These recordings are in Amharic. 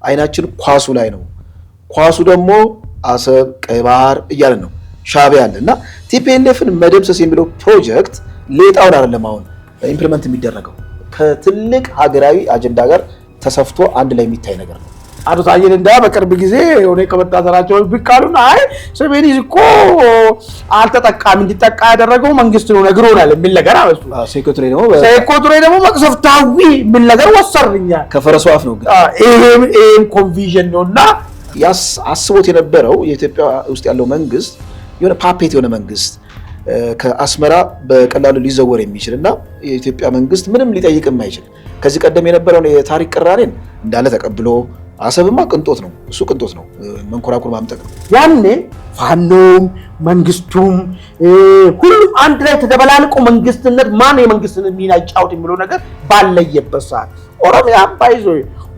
አይናችን ኳሱ ላይ ነው። ኳሱ ደግሞ አሰብ ቀይ ባህር እያለን ነው ሻዕቢያ አለና ቲፒኤልኤፍን መደምሰስ የሚለው ፕሮጀክት ሌጣውን አይደለም አሁን ኢምፕሊመንት የሚደረገው ከትልቅ ሀገራዊ አጀንዳ ጋር ተሰፍቶ አንድ ላይ የሚታይ ነገር ነው። አቶ ታዬ ደንደዓ በቅርብ ጊዜ የሆነ ከመታሰራቸው ቢቃሉና አይ ሰሜን ዕዝ እኮ አልተጠቃሚ እንዲጠቃ ያደረገው መንግስት ነው ነግሮናል የሚል ነገር አመጡ። ሴኮቱሬ ደግሞ መቅሰፍታዊ የሚል ነገር ወሰርኛ ከፈረሱ አፍ ነው። ይሄም ኮንቪዥን ነውና አስቦት የነበረው የኢትዮጵያ ውስጥ ያለው መንግስት የሆነ ፓፔት የሆነ መንግስት ከአስመራ በቀላሉ ሊዘወር የሚችልና የኢትዮጵያ መንግስት ምንም ሊጠይቅ የማይችል ከዚህ ቀደም የነበረውን የታሪክ ቅራኔን እንዳለ ተቀብሎ አሰብማ ቅንጦት ነው፣ እሱ ቅንጦት ነው፣ መንኮራኩር ማምጠቅ ነው። ያኔ ፋኖም መንግስቱም ሁሉም አንድ ላይ ተደበላልቆ መንግስትነት ማን የመንግስትን ሚና ይጫወት የሚለው ነገር ባለየበት ሰዓት ኦሮሚያ ባይዞ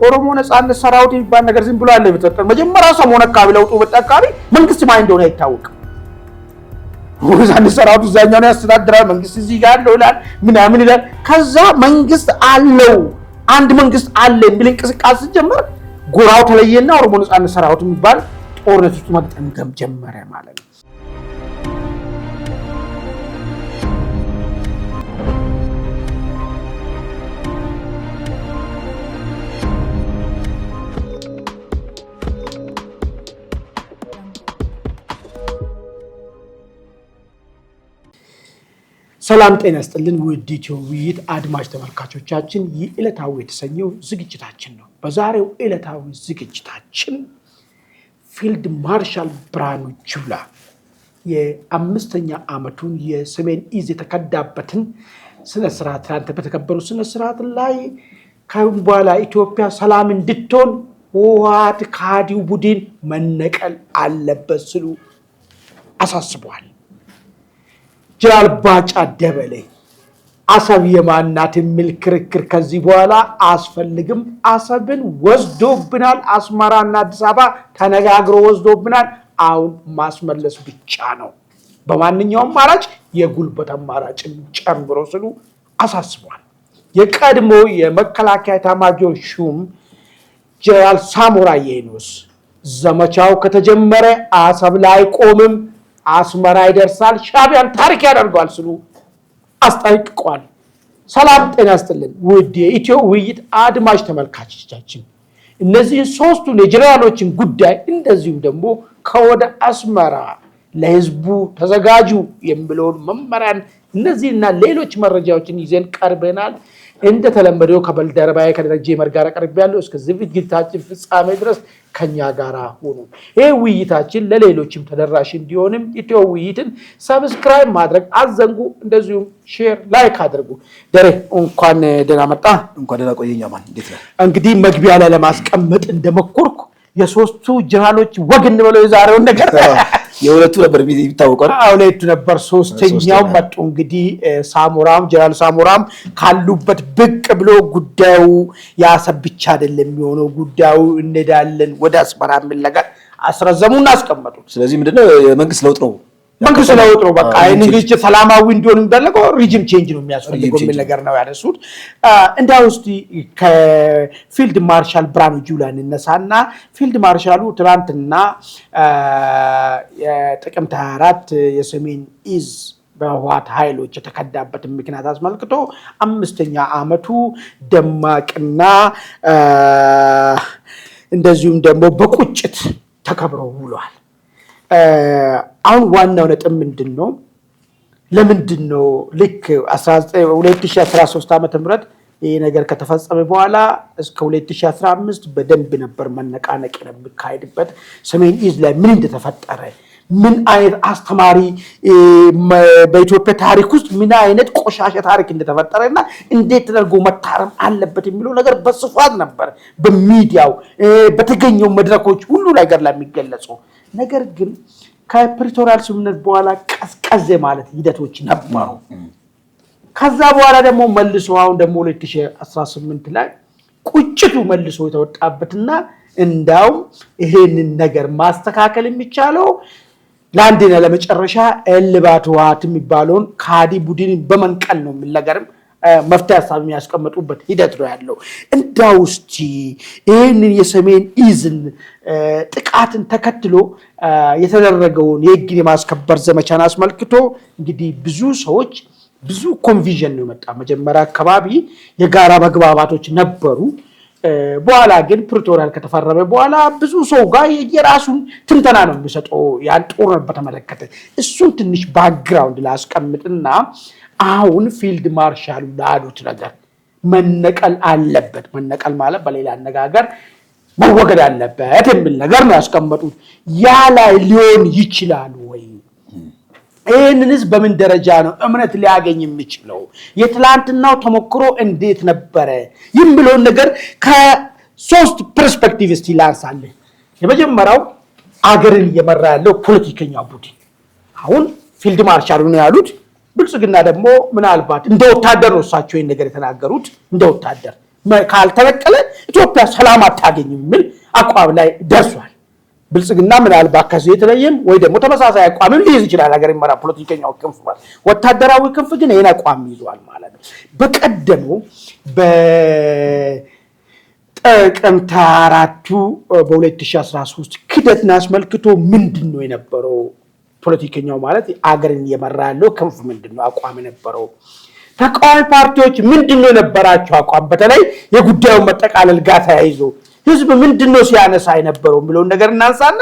ኦሮሞ ነጻነት ሰራዊት የሚባል ነገር ዝም ብሎ አለ በተጠር መጀመሪያ ሰሞን አካባቢ ለውጡ በተቃሪ መንግስት ማን እንደሆነ አይታወቅም። ነጻነት ሰራዊት እዛኛው ነው ያስተዳድራል፣ መንግስት እዚህ ጋር ነው ይላል ምናምን ይላል። ከዛ መንግስት አለው አንድ መንግስት አለ የሚል እንቅስቃሴ ጀመረ። ጎራው ተለየና ኦሮሞ ነጻነት ሰራዊት የሚባል ጦርነት ውስጥ መግጠም ጀመረ ማለት ነው። ሰላም ጤና ይስጥልን ውድ ኢትዮ ውይይት አድማጭ ተመልካቾቻችን፣ የዕለታዊ የተሰኘው ዝግጅታችን ነው። በዛሬው ዕለታዊ ዝግጅታችን ፊልድ ማርሻል ብርሃኑ ጁላ የአምስተኛ ዓመቱን የሰሜን ዕዝ የተከዳበትን ስነ ስርዓት ትናንት በተከበሩ ስነ ስርዓት ላይ ከአሁን በኋላ ኢትዮጵያ ሰላም እንድትሆን ህወሓት ካዲው ቡድን መነቀል አለበት ሲሉ አሳስበዋል። ጀነራል ባጫ ደበሌ አሰብ የማናት የሚል ክርክር ከዚህ በኋላ አስፈልግም፣ አሰብን ወስዶብናል፣ አስመራና አዲስ አበባ ተነጋግሮ ወስዶብናል፣ አሁን ማስመለስ ብቻ ነው፣ በማንኛውም አማራጭ የጉልበት አማራጭን ጨምሮ ሲሉ አሳስቧል። የቀድሞ የመከላከያ ኤታማዦር ሹም ጀነራል ሳሞራ የኑስ ዘመቻው ከተጀመረ አሰብ ላይ ቆምም አስመራ ይደርሳል፣ ሻዕቢያን ታሪክ ያደርጋል ሲሉ አስጠንቅቀዋል። ሰላም ጤና ይስጥልን ውድ የኢትዮ ውይይት አድማጭ ተመልካቾቻችን፣ እነዚህ ሶስቱን የጀነራሎችን ጉዳይ እንደዚሁም ደግሞ ከወደ አስመራ ለህዝቡ ተዘጋጁ የሚለውን መመሪያን እነዚህና ሌሎች መረጃዎችን ይዘን ቀርበናል። እንደተለመደው ከባልደረባዬ ከደረጀ መርጋራ ቀርቤያለሁ። እስከ ዝግጅታችን ፍጻሜ ድረስ ከኛ ጋር ሆኑ። ይሄ ውይይታችን ለሌሎችም ተደራሽ እንዲሆንም ኢትዮ ውይይትን ሰብስክራይብ ማድረግ አዘንጉ፣ እንደዚሁም ሼር ላይክ አድርጉ። ደሬ እንኳን ደህና መጣ። እንኳን ደህና ቆየኛ ማን እንዴት ነህ? እንግዲህ መግቢያ ላይ ለማስቀመጥ እንደመኮርኩ የሶስቱ ጀነራሎች ወግ እንበለው የዛሬውን ነገር የሁለቱ ነበር የሚታወቀው። ሁለቱ ነበር፣ ሶስተኛው መጡ። እንግዲህ ሳሞራም ጀነራል ሳሞራም ካሉበት ብቅ ብሎ ጉዳዩ ያሰብ ብቻ አይደለም የሚሆነው፣ ጉዳዩ እንሄዳለን ወደ አስመራ የሚል ነገር አስረዘሙና አስቀመጡት። ስለዚህ ምንድነው የመንግስት ለውጥ ነው፣ መንግስት ለውጥ ነው። በቃ እንግዲህ ሰላማዊ እንዲሆን እንደለቀው ሪጅም ቼንጅ ነው የሚያስፈልገው የሚል ነገር ነው ያነሱት። እንዳው እስቲ ከፊልድ ማርሻል ብርሃኑ ጁላ እንነሳና ፊልድ ማርሻሉ ትናንትና የጥቅምት 24 የሰሜን ዕዝ በህወሓት ኃይሎች የተከዳበትን ምክንያት አስመልክቶ አምስተኛ ዓመቱ ደማቅና እንደዚሁም ደግሞ በቁጭት ተከብሮ ውሏል። አሁን ዋናው ነጥብ ምንድነው? ለምንድነው ልክ 2013 ዓ.ም ይሄ ነገር ከተፈጸመ በኋላ እስከ 2015 በደንብ ነበር መነቃነቅ የሚካሄድበት ሰሜን ዕዝ ላይ ምን እንደተፈጠረ፣ ምን አይነት አስተማሪ በኢትዮጵያ ታሪክ ውስጥ ምን አይነት ቆሻሻ ታሪክ እንደተፈጠረና እንዴት ተደርጎ መታረም አለበት የሚለው ነገር በስፋት ነበር በሚዲያው በተገኘው መድረኮች ሁሉ ነገር ላይ የሚገለጸው። ነገር ግን ከፕሪቶሪያል ስምምነት በኋላ ቀዝቀዝ ማለት ሂደቶች ነበሩ። ከዛ በኋላ ደግሞ መልሶ አሁን ደግሞ 2018 ላይ ቁጭቱ መልሶ የተወጣበትና እንዳው ይሄንን ነገር ማስተካከል የሚቻለው ለአንዴና ለመጨረሻ እልባት ህወሓት የሚባለውን ካዲ ቡድን በመንቀል ነው የሚል ነገርም መፍትሄ ሀሳብ የሚያስቀምጡበት ሂደት ነው ያለው። እንዳው እስቲ ይህንን የሰሜን ዕዝን ጥቃትን ተከትሎ የተደረገውን የህግን የማስከበር ዘመቻን አስመልክቶ እንግዲህ ብዙ ሰዎች ብዙ ኮንቪዥን ነው የመጣ። መጀመሪያ አካባቢ የጋራ መግባባቶች ነበሩ። በኋላ ግን ፕሪቶሪያል ከተፈረመ በኋላ ብዙ ሰው ጋር የራሱን ትንተና ነው የሚሰጠው ያን ጦርነት በተመለከተ። እሱን ትንሽ ባክግራውንድ ላስቀምጥና አሁን ፊልድ ማርሻሉ ላሉት ነገር መነቀል አለበት፣ መነቀል ማለት በሌላ አነጋገር መወገድ አለበት የሚል ነገር ነው ያስቀመጡት። ያ ላይ ሊሆን ይችላል ወይ? ይህንንስ በምን ደረጃ ነው እምነት ሊያገኝ የሚችለው? የትላንትናው ተሞክሮ እንዴት ነበረ የሚለውን ነገር ከሶስት ፐርስፔክቲቭ እስቲ ላንሳለን። የመጀመሪያው አገርን እየመራ ያለው ፖለቲከኛ ቡድን አሁን ፊልድ ማርሻሉ ነው ያሉት። ብልጽግና ደግሞ ምናልባት እንደ ወታደር ነው እሳቸው ይህን ነገር የተናገሩት። እንደ ወታደር ካልተበቀለ ኢትዮጵያ ሰላም አታገኝም የሚል አቋም ላይ ደርሷል። ብልጽግና ምናልባት ከዚህ የተለየም ወይ ደግሞ ተመሳሳይ አቋምም ሊይዝ ይችላል። ሀገር ይመራ ፖለቲከኛው ክንፍ ማለት ወታደራዊ ክንፍ ግን ይሄን አቋም ይዟል ማለት ነው። በቀደሙ በጥቅምት 4 በ2013 ክደትን አስመልክቶ ምንድነው የነበረው? ፖለቲከኛው ማለት አገርን እየመራ ያለው ክንፍ ምንድነው አቋም የነበረው? ተቃዋሚ ፓርቲዎች ምንድነው የነበራቸው አቋም? በተለይ የጉዳዩን መጠቃለል ጋር ተያይዞ ህዝብ ምንድነው ሲያነሳ የነበረው የሚለውን ነገር እናንሳና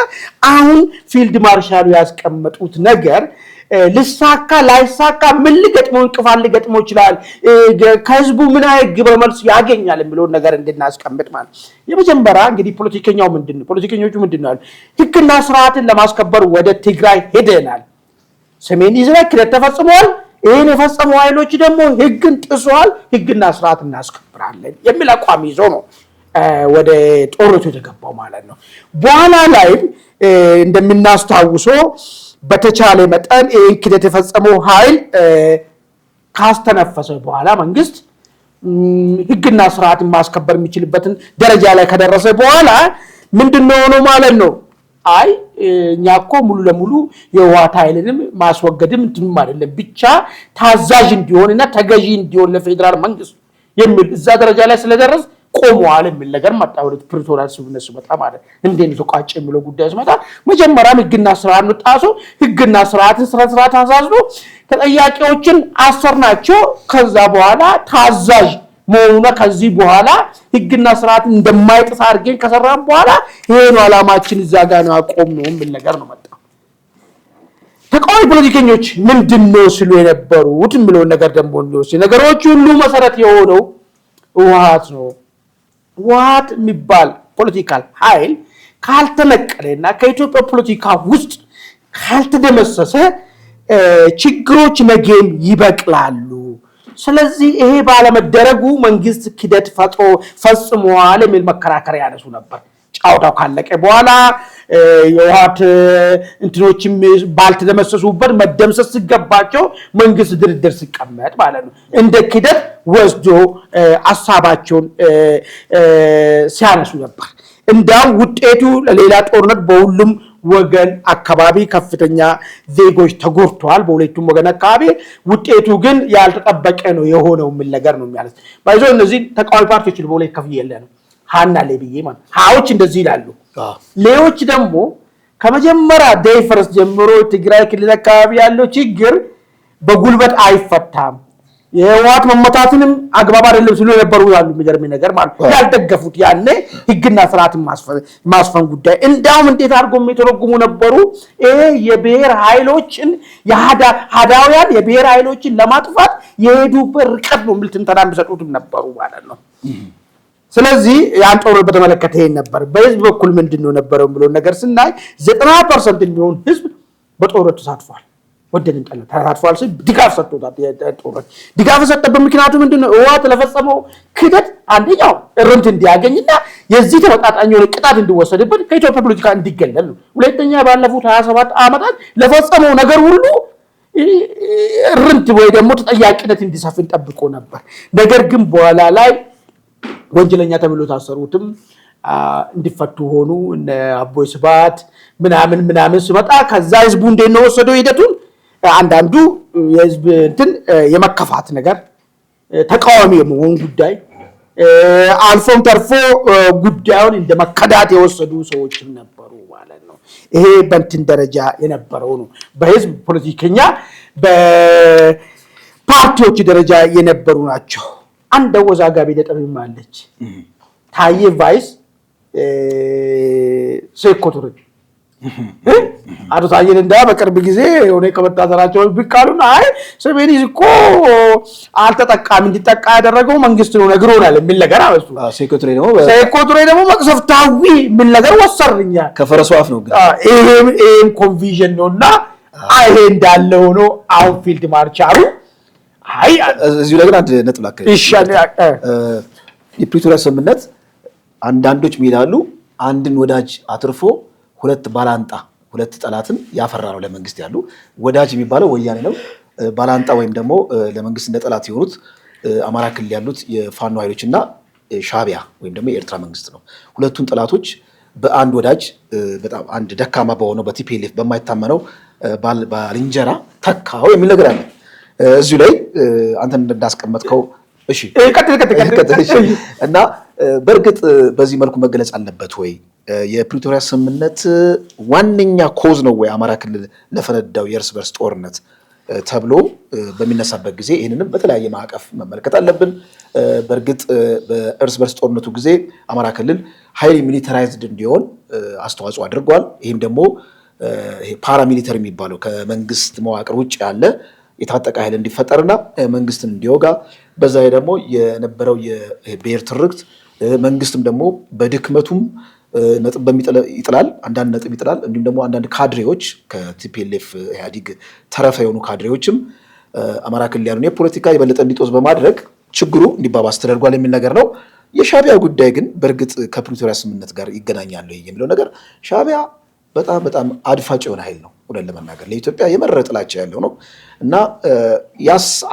አሁን ፊልድ ማርሻሉ ያስቀመጡት ነገር ልሳካ ላይሳካ ምን ሊገጥመው እንቅፋት ሊገጥመው ይችላል፣ ከህዝቡ ምን አይነት ግብረ መልስ ያገኛል የሚለውን ነገር እንድናስቀምጥ ማለት። የመጀመሪያ እንግዲህ ፖለቲከኞቹ ምንድነው ያሉ? ህግና ስርዓትን ለማስከበር ወደ ትግራይ ሄደናል። ሰሜን ዕዝ ላይ ክደት ተፈጽሟል። ይህን የፈጸሙ ኃይሎች ደግሞ ህግን ጥሰዋል። ህግና ስርዓት እናስከብራለን የሚል አቋም ይዞ ነው ወደ ጦርነቱ የተገባው ማለት ነው። በኋላ ላይም እንደምናስታውሰው በተቻለ መጠን ይህን ክደት የፈጸመው ኃይል ካስተነፈሰ በኋላ መንግስት ህግና ስርዓትን ማስከበር የሚችልበትን ደረጃ ላይ ከደረሰ በኋላ ምንድነው ሆኖ ማለት ነው? አይ እኛ እኮ ሙሉ ለሙሉ የህወሓት ኃይልንም ማስወገድም እንትንም አይደለም፣ ብቻ ታዛዥ እንዲሆንና ተገዢ እንዲሆን ለፌዴራል መንግስት የሚል እዛ ደረጃ ላይ ስለደረስ ቆመዋል የሚል ነገር መጣ። ወደ ፕሪቶሪያል ስምምነት ሲመጣ ማለት እንዴት ነው ተቋጭ የሚለው ጉዳይ ሲመጣ መጀመሪያም ህግና ስርዓትን ጣሶ ህግና ስርዓትን ስርዓት አሳዝኖ ተጠያቂዎችን አሰርናቸው። ከዛ በኋላ ታዛዥ መሆኑና ከዚህ በኋላ ህግና ስርዓትን እንደማይጥስ አድርገን ከሰራን በኋላ ይሄ ነው ዓላማችን እዛ ጋር ነው አቆም ነው የሚል ነገር ነው መጣ። ተቃዋሚ ፖለቲከኞች ምንድነው ሲሉ የነበሩት የሚለው ነገር ደግሞ እንዲወስድ ነገሮች ሁሉ መሰረት የሆነው ህወሓት ነው። ህወሓት የሚባል ፖለቲካል ኃይል ካልተነቀለና ከኢትዮጵያ ፖለቲካ ውስጥ ካልተደመሰሰ ችግሮች ነገም ይበቅላሉ። ስለዚህ ይሄ ባለመደረጉ መንግስት ክደት ፈጽሟል የሚል መከራከሪያ ያነሱ ነበር። ጫውታው ካለቀ በኋላ የህወሓት እንትኖችም ባልተደመሰሱበት መደምሰስ ሲገባቸው መንግስት ድርድር ሲቀመጥ ማለት ነው እንደ ክደት ወስዶ ሐሳባቸውን ሲያነሱ ነበር። እንዳም ውጤቱ ለሌላ ጦርነት በሁሉም ወገን አካባቢ ከፍተኛ ዜጎች ተጎድተዋል። በሁለቱም ወገን አካባቢ ውጤቱ ግን ያልተጠበቀ ነው የሆነው ምን ነገር ነው ማለት ባይዞ እነዚህ ተቃዋሚ ፓርቲዎች በሁለት ከፍየለ ነው ሃና ለብዬ ማለት ሃዎች እንደዚህ ይላሉ። ሌሎች ደግሞ ከመጀመሪያ ዴይ ፈርስት ጀምሮ ትግራይ ክልል አካባቢ ያለው ችግር በጉልበት አይፈታም፣ የህወሓት መመታትንም አግባብ አይደለም ሲሉ የነበሩ ያሉ የሚገርም ነገር ማለት ያልደገፉት ያኔ ህግና ስርዓትን ማስፈን ጉዳይ እንዳውም እንዴት አድርገው የሚተረጉሙ ነበሩ። ይሄ የብሔር ኃይሎችን የሃዳውያን የብሔር ኃይሎችን ለማጥፋት የሄዱበት ርቀት ነው የሚል ትንተና የሚሰጡትም ነበሩ ማለት ነው። ስለዚህ ያን ጦርነት በተመለከተ ይሄን ነበር። በህዝብ በኩል ምንድነው ነበረው ብሎ ነገር ስናይ 90% የሚሆን ህዝብ በጦርነቱ ተሳትፏል። ወደድን ጠላ ተሳትፏል ሲል ድጋፍ ሰጥቶታል። ጦርነት ድጋፍ ሰጠበት ምክንያቱ ምንድነው? ህወሓት ለፈጸመው ክደት አንደኛው እርምት እንዲያገኝና የዚህ ተመጣጣኝ የሆነ ቅጣት እንዲወሰድበት ከኢትዮጵያ ፖለቲካ እንዲገለል ነው። ሁለተኛ ባለፉት 27 ዓመታት ለፈጸመው ነገር ሁሉ እርምት ወይ ደግሞ ተጠያቂነት እንዲሰፍን ጠብቆ ነበር። ነገር ግን በኋላ ላይ ወንጀለኛ ተብሎ ታሰሩትም እንዲፈቱ ሆኑ። እነ አቦይ ስብሃት ምናምን ሲመጣ ከዛ ህዝቡ እንደነው ወሰደው ሂደቱን አንዳንዱ የህዝብ እንትን የመከፋት ነገር ተቃዋሚ የመሆን ጉዳይ አልፎም ተርፎ ጉዳዩን እንደ መከዳት የወሰዱ ሰዎችም ነበሩ ማለት ነው። ይሄ በእንትን ደረጃ የነበረው ነው። በህዝብ ፖለቲከኛ በፓርቲዎች ደረጃ የነበሩ ናቸው። አንድ አወዛጋቢ ነጥብም አለች። ታዬ ቫይስ ሴኮቱር አቶ ታዬ ደንዳ በቅርብ ጊዜ የሆነ ከመታሰራቸው ቢቃሉና አይ ሰሜኒዝ እኮ አልተጠቃሚ እንዲጠቃ ያደረገው መንግስት ነው ነግሮናል የሚል ነገር አበሱ። ሴኮቱሬ ደግሞ መቅሰፍታዊ የሚል ነገር ወሰርኛ ከፈረሱ አፍ ነው። ይሄም ኮንቪዥን ነውና ይሄ እንዳለ ሆኖ አሁን ፊልድ ማርሻሉ አይ እዚሁ ላይ ግን አንድ ነጥብ ላከለ የፕሪቶሪያ ስምምነት አንዳንዶች ይላሉ አንድን ወዳጅ አትርፎ ሁለት ባላንጣ ሁለት ጠላትን ያፈራ ነው ለመንግስት ያሉ ወዳጅ የሚባለው ወያኔ ነው። ባላንጣ ወይም ደግሞ ለመንግስት እንደ ጠላት የሆኑት አማራ ክልል ያሉት የፋኖ ኃይሎችና ሻቢያ ወይም ደግሞ የኤርትራ መንግስት ነው። ሁለቱን ጠላቶች በአንድ ወዳጅ በጣም አንድ ደካማ በሆነው በቲፒኤልኤፍ በማይታመነው ባልንጀራ ተካው የሚል ነገር አለ። እዚሁ ላይ አንተ እንዳስቀመጥከው እሺ እና በእርግጥ በዚህ መልኩ መገለጽ አለበት ወይ? የፕሪቶሪያ ስምምነት ዋነኛ ኮዝ ነው ወይ አማራ ክልል ለፈነዳው የእርስ በርስ ጦርነት ተብሎ በሚነሳበት ጊዜ ይህንንም በተለያየ ማዕቀፍ መመልከት አለብን። በእርግጥ በእርስ በርስ ጦርነቱ ጊዜ አማራ ክልል ሃይሊ ሚሊታራይዝድ እንዲሆን አስተዋጽኦ አድርጓል። ይህም ደግሞ ፓራሚሊተሪ የሚባለው ከመንግስት መዋቅር ውጭ ያለ የታጠቀ ኃይል እንዲፈጠርና መንግስትን እንዲወጋ በዛ ላይ ደግሞ የነበረው የብሔር ትርክት መንግስትም ደግሞ በድክመቱም ነጥብ ይጥላል፣ አንዳንድ ነጥብ ይጥላል። እንዲሁም ደግሞ አንዳንድ ካድሬዎች ከቲፒኤልኤፍ ኢህአዲግ ተረፈ የሆኑ ካድሬዎችም አማራ ክልል ያሉን የፖለቲካ የበለጠ እንዲጦዝ በማድረግ ችግሩ እንዲባባስ ተደርጓል የሚል ነገር ነው። የሻቢያ ጉዳይ ግን በእርግጥ ከፕሪቶሪያ ስምምነት ጋር ይገናኛል የሚለው ነገር ሻቢያ በጣም በጣም አድፋጭ የሆነ ኃይል ነው። ወደ ለመናገር ለኢትዮጵያ የመረረ ጥላቻ ያለው ነው እና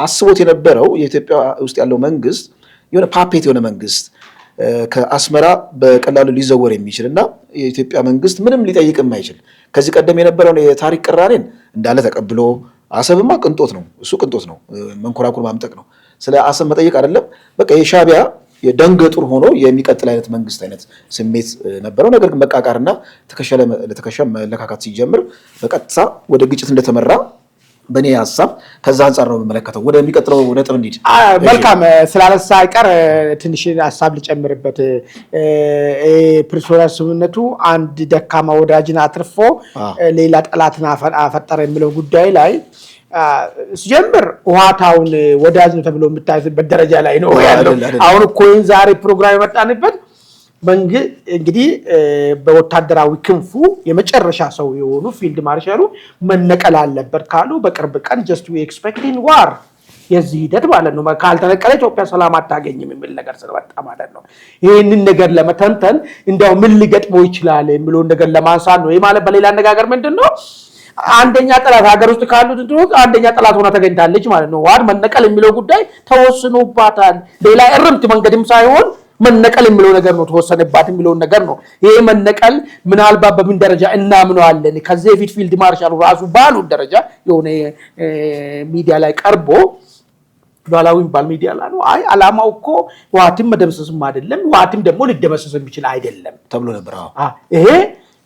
አስቦት የነበረው የኢትዮጵያ ውስጥ ያለው መንግስት የሆነ ፓፔት የሆነ መንግስት ከአስመራ በቀላሉ ሊዘወር የሚችል እና የኢትዮጵያ መንግስት ምንም ሊጠይቅ የማይችል ከዚህ ቀደም የነበረውን የታሪክ ቅራኔን እንዳለ ተቀብሎ አሰብማ ቅንጦት ነው፣ እሱ ቅንጦት ነው፣ መንኮራኩር ማምጠቅ ነው። ስለ አሰብ መጠየቅ አይደለም። በቃ የሻቢያ የደንገጡር ሆኖ የሚቀጥል አይነት መንግስት አይነት ስሜት ነበረው። ነገር ግን መቃቃርና ለትከሻ መለካካት ሲጀምር በቀጥታ ወደ ግጭት እንደተመራ በእኔ ሀሳብ ከዛ አንጻር ነው የምመለከተው። ወደሚቀጥለው ነጥብ እንሂድ። መልካም ስላነሳ አይቀር ትንሽ ሀሳብ ልጨምርበት። ፕሪቶሪያ ስምምነቱ አንድ ደካማ ወዳጅን አትርፎ ሌላ ጠላትን አፈጠረ የሚለው ጉዳይ ላይ ሲጀምር ውሃታውን ወዳጅ ነው ተብሎ የምታይበት ደረጃ ላይ ነው ያለው። አሁን እኮ ዛሬ ፕሮግራም የመጣንበት መንግስት እንግዲህ በወታደራዊ ክንፉ የመጨረሻ ሰው የሆኑ ፊልድ ማርሻሉ መነቀል አለበት ካሉ በቅርብ ቀን just we expecting war የዚህ ሂደት ማለት ነው። ካልተነቀለ ኢትዮጵያ ሰላም አታገኝም የሚል ነገር ስለወጣ ማለት ነው። ይህንን ነገር ለመተንተን እንደው ምን ሊገጥመው ይችላል የሚለውን ነገር ለማንሳት ነው። ይህ ማለት በሌላ አነጋገር ምንድነው አንደኛ ጠላት ሀገር ውስጥ ካሉት እንትኖች አንደኛ ጠላት ሆና ተገኝታለች ማለት ነው። ዋድ መነቀል የሚለው ጉዳይ ተወስኖባታል። ሌላ እርምት መንገድም ሳይሆን መነቀል የሚለው ነገር ነው ተወሰነባት የሚለው ነገር ነው። ይሄ መነቀል ምናልባት በምን ደረጃ እናምነዋለን? ከዚህ በፊት ፊልድ ማርሻሉ ራሱ ባሉ ደረጃ የሆነ ሚዲያ ላይ ቀርቦ ሏላዊ ባል ሚዲያ ላይ ነው አይ አላማው እኮ ዋትም መደምሰስም አይደለም ዋትም ደግሞ ሊደመሰስ የሚችል አይደለም ተብሎ ነበር። ይሄ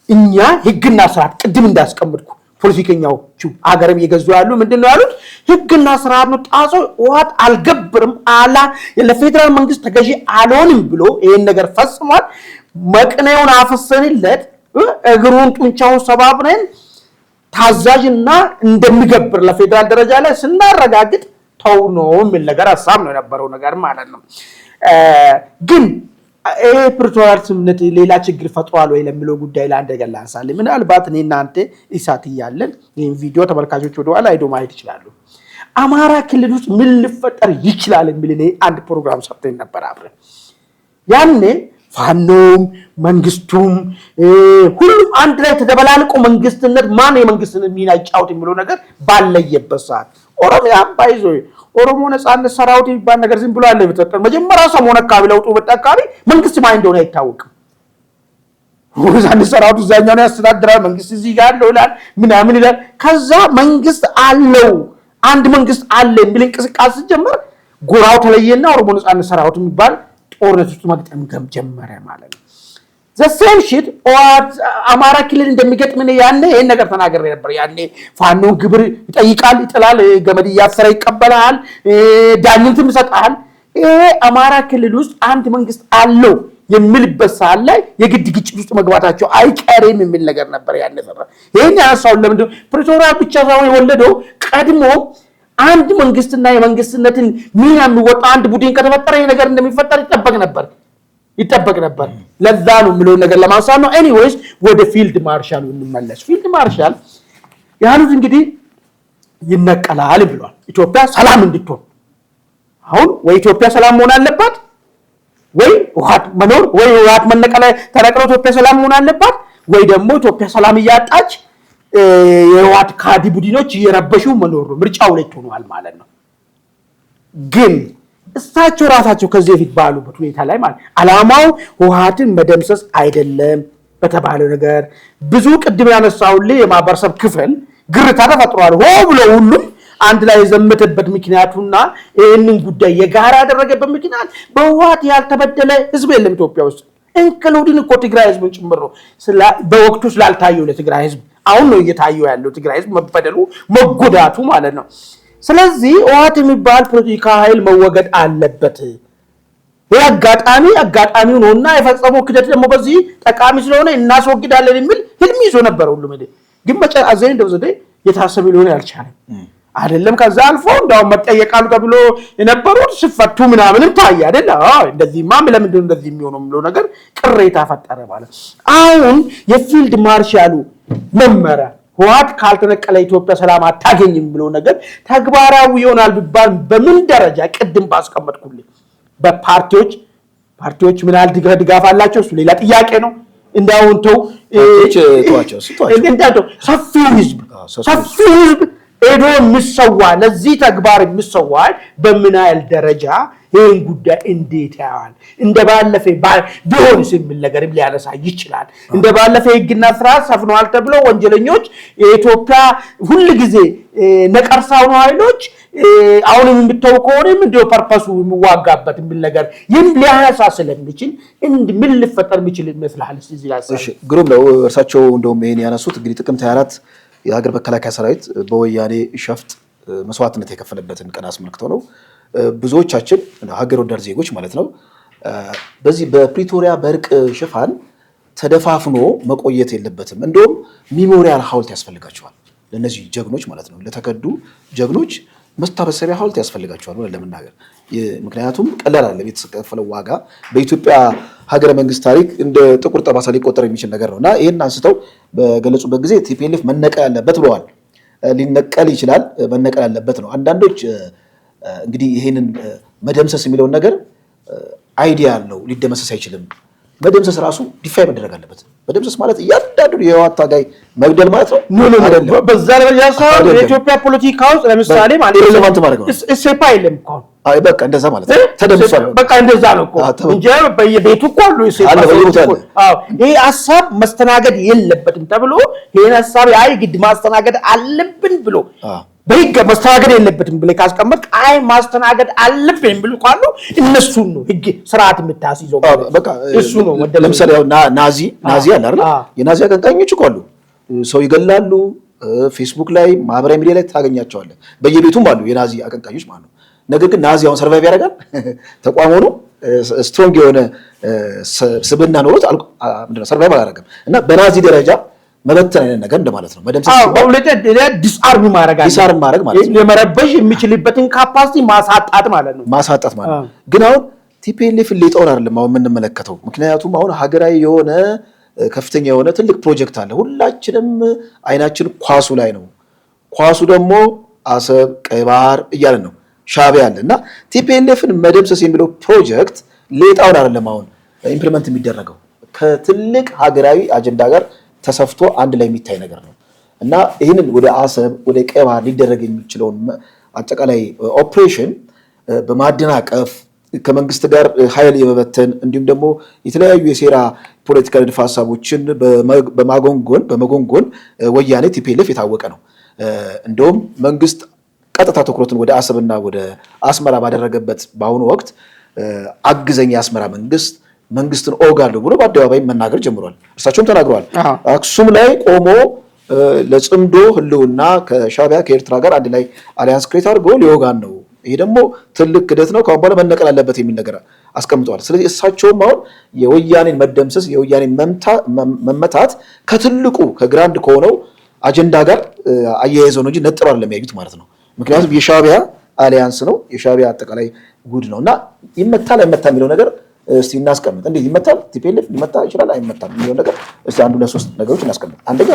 እኛ ህግና ስርዓት ቅድም እንዳስቀምጥኩ ፖለቲከኛዎቹ አገርም እየገዙ ያሉ ምንድነው ያሉት? ህግና ስርዓት ነው ጣሶ ዋት አልገብርም አላ ለፌደራል መንግስት ተገዢ አልሆንም ብሎ ይሄን ነገር ፈጽሟል። መቅነውን አፈሰንለት እግሩን ጡንቻውን ሰባብረን ታዛዥና እንደሚገብር ለፌደራል ደረጃ ላይ ስናረጋግጥ ተው ነው የሚል ነገር ሐሳብ ነው የነበረው ነገር ማለት ነው። ግን ፕሪቶሪያ ስምምነት ሌላ ችግር ፈጥሯል ወይ ለሚለው ጉዳይ ላይ አንድ ነገር ላንሳለን። ምናልባት እኔ እናንተ ኢሳት ይያለን ይሄን ቪዲዮ ተመልካቾች ወደ ኋላ ሄዶ ማየት ይችላሉ። አማራ ክልል ውስጥ ምን ሊፈጠር ይችላል የሚል እኔ አንድ ፕሮግራም ሰርተን ነበር አብረን። ያኔ ፋኖም መንግስቱም ሁሉም አንድ ላይ ተደበላልቆ መንግስትነት ማን የመንግስትነት ሚና ይጫወት የሚለው ነገር ባለየበት ሰዓት ኦሮሚያ ባይዞ ኦሮሞ ነጻነት ሰራዊት ይባል ነገር ዝም ብሎ አለ በተጠር መጀመሪያ ሰሞን አካባቢ ለውጡ በተካባቢ መንግስት ማን እንደሆነ አይታወቅም። ነጻነት ሰራዊት እዛኛው ነው ያስተዳድራል፣ መንግስት እዚህ ጋር ነው ይላል ምናምን ይላል። ከዛ መንግስት አለው አንድ መንግስት አለ የሚል እንቅስቃሴ ጀመረ። ጎራው ተለየና ኦሮሞ ነጻነት ሰራዊት የሚባል ጦርነት ውስጥ መግጠም ጀመረ ማለት ነው። ዘሴም ሺት አማራ ክልል እንደሚገጥም ያኔ ይሄን ነገር ተናገረ ነበር። ያኔ ፋኖን ግብር ይጠይቃል፣ ይጥላል፣ ገመድ እያሰረ ይቀበላል፣ ዳኝነትም ይሰጣል። ይሄ አማራ ክልል ውስጥ አንድ መንግስት አለው የሚልበት ሰዓት ላይ የግድ ግጭት ውስጥ መግባታቸው አይቀርም የሚል ነገር ነበር ያኔ ሰራ። ይሄን ያነሳው ለምንድነው ፕሪቶሪያ ብቻ ሳይሆን የወለደው ቀድሞ አንድ መንግስትና የመንግስትነትን ሚና የሚወጣ አንድ ቡድን ከተፈጠረ ይሄ ነገር እንደሚፈጠር ይጠበቅ ነበር። ለዛ ነው የሚለው ነገር ለማንሳት ነው። ኤኒዌይስ ወደ ፊልድ ማርሻሉ እንመለስ። ፊልድ ማርሻል ያሉት እንግዲህ ይነቀላል ብሏል። ኢትዮጵያ ሰላም እንድትሆን አሁን ወይ ኢትዮጵያ ሰላም መሆን አለባት ወይ ውሃት መኖር ወይ ውሃት መነቀለ ተነቅሎ ኢትዮጵያ ሰላም መሆን አለባት ወይ ደግሞ ኢትዮጵያ ሰላም እያጣች የውሃት ካዲ ቡድኖች እየረበሹ መኖር ነው። ምርጫው ላይ ሆኗል ማለት ነው። ግን እሳቸው ራሳቸው ከዚህ በፊት ባሉበት ሁኔታ ላይ ማለት አላማው ውሃትን መደምሰስ አይደለም በተባለው ነገር ብዙ ቅድም ያነሳውልህ የማህበረሰብ ክፍል ግርታ ተፈጥሯል። ሆ ብሎ ሁሉም አንድ ላይ የዘመተበት ምክንያቱና ይህንን ጉዳይ የጋራ ያደረገበት ምክንያት በውሃት ያልተበደለ ህዝብ የለም ኢትዮጵያ ውስጥ ኢንክሉዲንግ እኮ ትግራይ ህዝብ ጭምር ነው። በወቅቱ ስላልታየው ለትግራይ ህዝብ አሁን ነው እየታየው ያለው ትግራይ ህዝብ መበደሉ መጎዳቱ ማለት ነው። ስለዚህ ውሃት የሚባል ፖለቲካ ኃይል መወገድ አለበት። ይህ አጋጣሚው ነውና የፈጸመው ክደት ደግሞ በዚህ ጠቃሚ ስለሆነ እናስወግዳለን የሚል ህልም ይዞ ነበር ሁሉም። ግን መጨረሻ እንደው ዘዴ የታሰበ ሊሆን ያልቻለም አይደለም። ከዛ አልፎ እንዳው መጠየቃሉ ተብሎ የነበሩት ሲፈቱ ምናምንም ታየ አይደል? እንደዚህማ ለምንድን እንደዚህ የሚሆነው የሚለው ነገር ቅሬታ ፈጠረ ማለት። አሁን የፊልድ ማርሻሉ መመሪያ ውሃት ካልተነቀለ ኢትዮጵያ ሰላም አታገኝም የሚለው ነገር ተግባራዊ ይሆናል ቢባል በምን ደረጃ ቅድም ባስቀመጥኩልኝ በፓርቲዎች ምን ያህል ድጋፍ አላቸው እሱ ሌላ ጥያቄ ነው። እንዳውን ሰፊው ህዝብ ሄዶ የሚሰዋ ለዚህ ተግባር የሚሰዋ በምን ያህል ደረጃ ይህን ጉዳይ እንዴት ያዋል እንደባለፈ ቢሆንስ የሚል ነገር ሊያነሳ ይችላል። እንደባለፈ ህግና ስርዓት ሰፍነዋል ተብሎ ወንጀለኞች የኢትዮጵያ ሁሉ ጊዜ ነቀርሳው ነው ኃይሎች አሁንም የምትተው ከሆነም እንደው ፐርፐሱ የሚዋጋበት የሚል ነገር ሊያነሳ ስለሚችል ምን ሊፈጠር የሚችል ይመስላል? እሺ ግሩም ነው። እርሳቸው እንደውም ይሄን ያነሱት እንግዲህ ጥቅምት 24 የሀገር መከላከያ ሰራዊት በወያኔ ሸፍጥ መስዋዕትነት የከፈለበትን ቀን አስመልክተው ነው። ብዙዎቻችን ሀገር ወዳድ ዜጎች ማለት ነው በዚህ በፕሪቶሪያ በእርቅ ሽፋን ተደፋፍኖ መቆየት የለበትም። እንደውም ሚሞሪያል ሐውልት ያስፈልጋቸዋል ለነዚህ ጀግኖች ማለት ነው። ለተከዱ ጀግኖች መስታበሰቢያ ሐውልት ያስፈልጋቸዋል ማለት ለመናገር። ምክንያቱም ቀላል አይደለም የተከፈለው ዋጋ በኢትዮጵያ ሀገረ መንግስት ታሪክ እንደ ጥቁር ጠባሳ ሊቆጠር የሚችል ነገር ነውና ይሄን አንስተው በገለጹበት ጊዜ ቲፒኤልኤፍ መነቀል ያለበት ብለዋል። ሊነቀል ይችላል፣ መነቀል ያለበት ነው። አንዳንዶች እንግዲህ ይሄንን መደምሰስ የሚለውን ነገር አይዲያ አለው። ሊደመሰስ አይችልም። መደምሰስ ራሱ ዲፋይ መደረግ አለበት። መደምሰስ ማለት እያንዳንዱ የህወሓት ታጋይ መግደል ማለት ነው። አይደለም በዛ ደረጃ ሳይሆን የኢትዮጵያ ፖለቲካ ውስጥ ለምሳሌ ማለት ሬሌቫንት ማለት ነው። እሴፓ የለም እኮ አይ በቃ እንደዛ ማለት ነው። ተደምሷል በቃ እንደዛ ነው እኮ እንጂ በየቤቱ እኮ አሉ እሴፓ። ይሄ ሀሳብ መስተናገድ የለበትም ተብሎ ይሄን ሀሳብ አይ ግድ ማስተናገድ አለብን ብሎ በህግ ማስተናገድ የለበትም ብለ ካስቀመጥ አይ ማስተናገድ አለብን ብሎ ካሉ እነሱን ነው ህግ ስርዓት የምታስይዘው በቃ እሱ ነው። ለምሳሌ ያው ናዚ አለ አይደል? የናዚ አቀንቃኞች እኮ አሉ፣ ሰው ይገላሉ። ፌስቡክ ላይ ማህበራዊ ሚዲያ ላይ ታገኛቸዋለህ። በየቤቱም አሉ የናዚ አቀንቃኞች ማለት ነው። ነገር ግን ናዚ አሁን ሰርቫይቭ ያደርጋል። ተቋም ሆኖ ስትሮንግ የሆነ ስብዕና ኖሮት ሰርቫይቭ አላደረገም እና በናዚ ደረጃ መበተን አይነት ነገር እንደማለት ነው። መደምሰስ ዲስአርም ማድረግ ማለት ነው። የመረበሽ የሚችልበትን ካፓሲቲ ማሳጣት ማለት ነው። ግን አሁን ቲፒኤልኤፍ ሊጠውን አይደለም አሁን የምንመለከተው። ምክንያቱም አሁን ሀገራዊ የሆነ ከፍተኛ የሆነ ትልቅ ፕሮጀክት አለ። ሁላችንም አይናችን ኳሱ ላይ ነው። ኳሱ ደግሞ አሰብ፣ ቀይ ባህር እያለን ነው። ሻዕቢያ አለ እና ቲፒኤልኤፍን መደምሰስ የሚለው ፕሮጀክት ሊጠውን አይደለም አሁን ኢምፕሊመንት የሚደረገው ከትልቅ ሀገራዊ አጀንዳ ጋር ተሰፍቶ አንድ ላይ የሚታይ ነገር ነው እና ይህንን ወደ አሰብ ወደ ቀይ ባህር ሊደረግ የሚችለውን አጠቃላይ ኦፕሬሽን በማደናቀፍ ከመንግስት ጋር ኃይል የመበተን እንዲሁም ደግሞ የተለያዩ የሴራ ፖለቲካ ንድፈ ሀሳቦችን በመጎንጎን ወያኔ ቲፒኤልኤፍ የታወቀ ነው። እንደውም መንግስት ቀጥታ ትኩረቱን ወደ አሰብና ወደ አስመራ ባደረገበት በአሁኑ ወቅት አግዘኝ የአስመራ መንግስትን ኦጋለሁ ብሎ በአደባባይ መናገር ጀምሯል። እርሳቸውም ተናግረዋል። አክሱም ላይ ቆሞ ለጽምዶ ህልውና ከሻዕቢያ ከኤርትራ ጋር አንድ ላይ አሊያንስ ክሬት አድርጎ ሊወጋን ነው። ይሄ ደግሞ ትልቅ ክደት ነው፣ ከአሁን በኋላ መነቀል አለበት የሚል ነገር አስቀምጠዋል። ስለዚህ እሳቸውም አሁን የወያኔን መደምሰስ የወያኔን መመታት ከትልቁ ከግራንድ ከሆነው አጀንዳ ጋር አያይዘው ነው እንጂ ነጥብ አይደለም የሚያዩት ማለት ነው። ምክንያቱም የሻዕቢያ አሊያንስ ነው፣ የሻዕቢያ አጠቃላይ ጉድ ነው እና ይመታል አይመታም የሚለው ነገር እስቲ እናስቀምጥ። እንዴት ይመታል? ቲፒኤልኤፍ ሊመታ ይችላል አይመታም የሚለው ነገር እስቲ አንዱ ለሶስት ነገሮች እናስቀምጥ። አንደኛ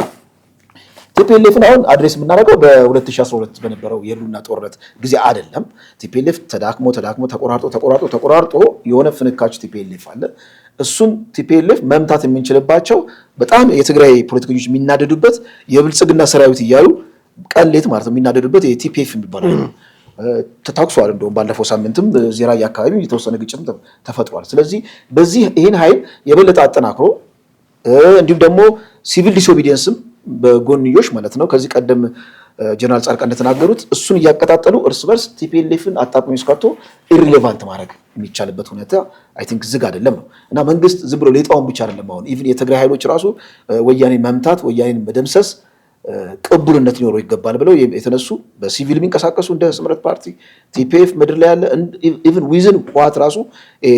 ቲፒኤልኤፍን አሁን አድሬስ የምናደርገው በ2012 በነበረው የህልውና ጦርነት ጊዜ አይደለም። ቲፒኤልኤፍ ተዳክሞ ተቆራርጦ የሆነ ፍንካች ቲፒኤልኤፍ አለ። እሱን ቲፒኤልኤፍ መምታት የምንችልባቸው በጣም የትግራይ ፖለቲከኞች የሚናደዱበት የብልጽግና ሰራዊት እያሉ ቀሌት ማለት ነው የሚናደዱበት የቲፒኤፍ የሚባለው ተታክሷል። እንደውም ባለፈው ሳምንትም ዜራያ አካባቢ የተወሰነ ግጭት ተፈጥሯል። ስለዚህ በዚህ ይህን ኃይል የበለጠ አጠናክሮ እንዲሁም ደግሞ ሲቪል ዲስኦቢዲየንስም በጎንዮሽ ማለት ነው ከዚህ ቀደም ጀነራል ጻድቃን እንደተናገሩት እሱን እያቀጣጠሉ እርስ በርስ ቲፒኤልኤፍን አጣጥሞ እስካቶ ኢሪሌቫንት ማድረግ የሚቻልበት ሁኔታ አይ ቲንክ ዝግ አይደለም ነው እና መንግስት ዝም ብሎ ሌጣውን ብቻ አይደለም አሁን ኢቭን የትግራይ ኃይሎች ራሱ ወያኔን መምታት ወያኔን መደምሰስ ቅቡልነት ሊኖረው ይገባል ብለው የተነሱ በሲቪል የሚንቀሳቀሱ እንደ ስምረት ፓርቲ ቲፒኤፍ ምድር ላይ ያለ ኢቭን ዊዝን ህወሓት ራሱ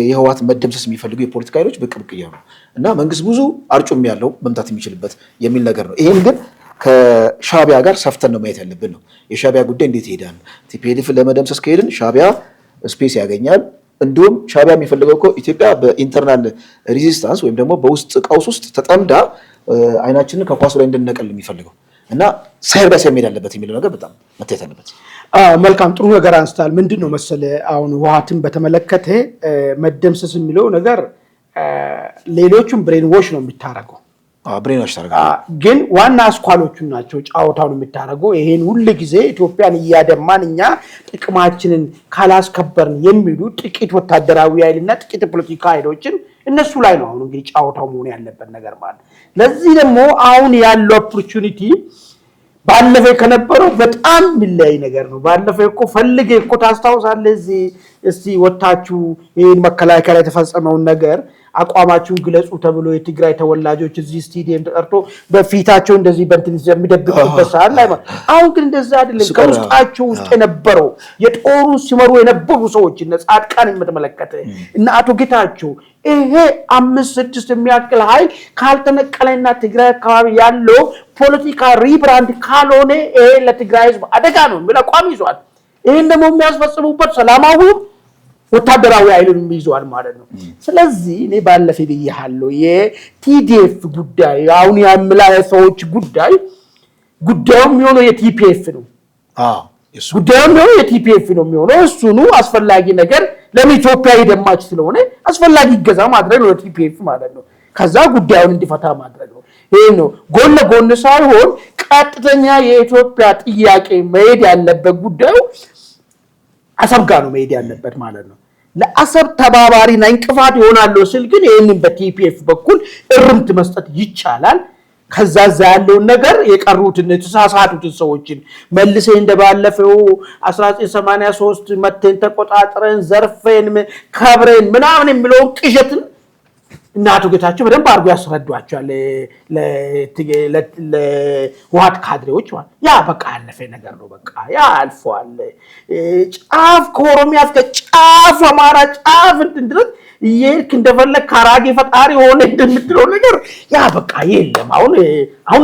የህወሓት መደምሰስ የሚፈልጉ የፖለቲካ ኃይሎች ብቅ እያሉ እና መንግስት ብዙ አርጩም ያለው መምታት የሚችልበት የሚል ነገር ነው። ይሄን ግን ከሻዕቢያ ጋር ሰፍተን ነው ማየት ያለብን ነው። የሻዕቢያ ጉዳይ እንዴት ይሄዳል? ቲፒኤልኤፍ ለመደምሰስ ከሄድን ሻዕቢያ ስፔስ ያገኛል። እንዲሁም ሻዕቢያ የሚፈልገው እኮ ኢትዮጵያ በኢንተርናል ሬዚስታንስ ወይም ደግሞ በውስጥ ቀውስ ውስጥ ተጠምዳ አይናችንን ከኳሱ ላይ እንድንነቀል የሚፈልገው እና ሳይርጋ ሲያመድ ያለበት የሚለው ነገር በጣም መታየት አለበት። መልካም ጥሩ ነገር አንስታል። ምንድን ነው መሰለ አሁን ህወሓትን በተመለከተ መደምሰስ የሚለው ነገር ሌሎቹም ብሬን ዎሽ ነው የሚታረገው። ብሬን ዎሽ ታረጋለህ፣ ግን ዋና አስኳሎቹ ናቸው ጫወታውን የሚታረገው። ይሄን ሁሉ ጊዜ ኢትዮጵያን እያደማን እኛ ጥቅማችንን ካላስከበርን የሚሉ ጥቂት ወታደራዊ ኃይልና ጥቂት ፖለቲካ ኃይሎችን እነሱ ላይ ነው አሁን እንግዲህ ጫወታው መሆን ያለበት ነገር ማለት። ለዚህ ደግሞ አሁን ያለው ኦፖርቹኒቲ ባለፈው ከነበረው በጣም የሚለያይ ነገር ነው። ባለፈው እኮ ፈልጌ እኮ ታስታውሳለህ እስቲ ወጣችሁ ይሄን መከላከያ ላይ የተፈጸመውን ነገር አቋማችሁን ግለጹ ተብሎ የትግራይ ተወላጆች እዚህ ስቴዲየም ተጠርቶ በፊታቸው እንደዚህ በእንትን የሚደብቁበት ሰዓት ላይ አሁን ግን እንደዛ አይደለም። ከውስጣቸው ውስጥ የነበረው የጦሩን ሲመሩ የነበሩ ሰዎች እነ ጻድቃን የምትመለከተ እና አቶ ጌታቸው ይሄ 5-6 የሚያክል ኃይል ካልተነቀለና ትግራይ አካባቢ ያለው ፖለቲካ ሪብራንድ ካልሆነ ይሄ ለትግራይ ህዝብ አደጋ ነው የሚል አቋም ይዟል። ይሄን ደግሞ የሚያስፈጽሙበት ሰላማዊ ወታደራዊ ኃይልን ይዟል ማለት ነው። ስለዚህ እኔ ባለፈ ብያለሁ የቲዲኤፍ ጉዳይ አሁን ያምላሰዎች ጉዳዩም የሚሆነው የቲፒኤፍ ነው። ጉዳዩም የሚሆነው የቲፒኤፍ ነው የሚሆነው። እሱኑ አስፈላጊ ነገር ለኢትዮጵያ የደማች ስለሆነ አስፈላጊ ገዛ ማድረግ ነው ለቲፒኤፍ ማለት ነው። ከዛ ጉዳዩን እንዲፈታ ማድረግ ነው። ይሄ ነው ጎን ለጎን ሳይሆን ቀጥተኛ የኢትዮጵያ ጥያቄ መሄድ ያለበት ጉዳዩ አሰብ ጋር ነው መሄድ ያለበት ማለት ነው። ለአሰብ ተባባሪና እንቅፋት ይሆናል ስል ግን ይሄንን በቲፒኤፍ በኩል እርምት መስጠት ይቻላል። ከዛ ያለውን ነገር የቀሩትን የተሳሳቱትን ሰዎችን መልሰ እንደባለፈው 1983 መተን ተቆጣጥረን ዘርፈን ከብረን ምናምን የሚለውን ቅዠትን እና አቶ ጌታቸው በደንብ አድርጎ ያስረዷቸዋል ለህወሓት ካድሬዎች ማለት ያ በቃ ያለፈ ነገር ነው። በቃ ያ አልፏል። ጫፍ ከኦሮሚያ እስከ ጫፍ አማራ ጫፍ እንትን ድረስ ይሄክ እንደፈለግ ካራጌ ፈጣሪ ሆነ እንደምትለው ነገር ያ በቃ የለም። አሁን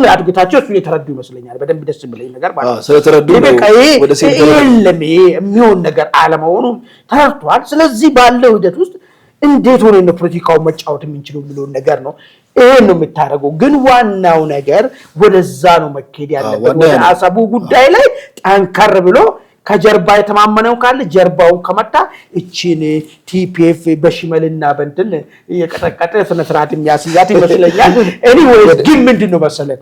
አቶ ጌታቸው እሱ የተረዱ ይመስለኛል። በደንብ ደስ የሚለኝ ነገር ማለት ነው ስለተረዱ በቃ ወደ የለም የሚሆን ነገር አለመሆኑን ተረድቷል። ስለዚህ ባለው ሂደት ውስጥ እንዴት ሆነ ነው ፖለቲካው መጫወት የምንችለው የሚለው ነገር ነው። ይሄን ነው የምታረገው። ግን ዋናው ነገር ወደዛ ነው መከድ ያለበት። ወደ አሰቡ ጉዳይ ላይ ጠንከር ብሎ ከጀርባ የተማመነው ካለ ጀርባውን ከመታ እቺን ቲፒኤፍ በሽመልና በእንትን የቀጠቀጠ ስነ ስርዓት የሚያስያት ይመስለኛል። ኤኒዌይስ ግን ምንድነው መሰለህ